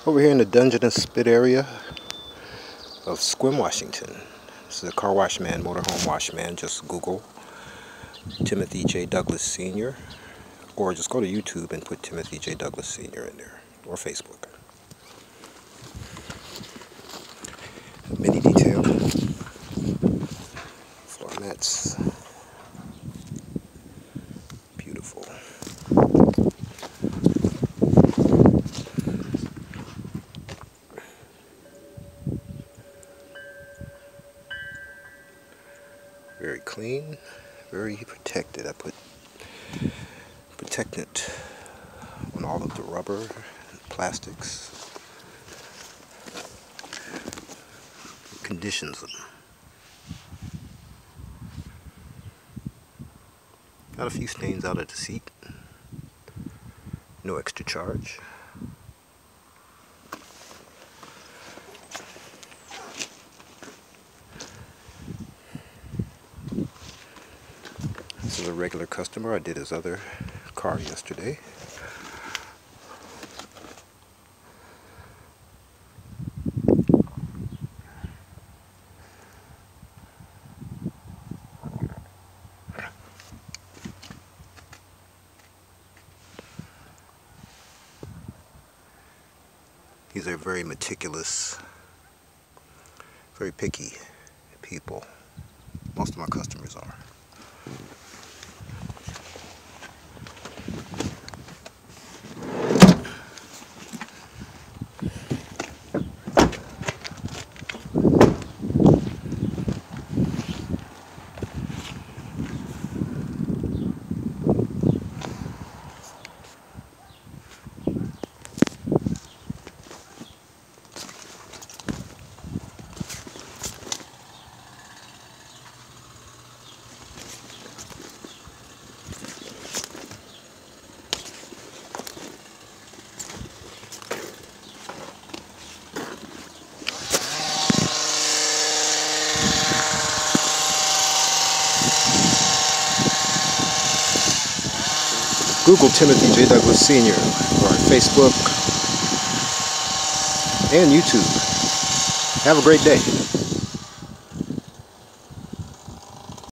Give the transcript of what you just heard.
Over here in the Dungeness spit area of Sequim, Washington. This is a car wash man, motorhome wash man. Just Google Timothy J. Douglas Sr. or just go to YouTube and put Timothy J. Douglas Sr. in there, or Facebook. Mini detail, floor mats, beautiful. Very clean, very protected. I put protectant on all of the rubber and plastics. Conditions them. Got a few stains out of the seat. No extra charge. This is a regular customer. I did his other car yesterday. These are very meticulous, very picky people. Most of my customers are. Google Timothy J. Douglas Sr. or Facebook and YouTube. Have a great day.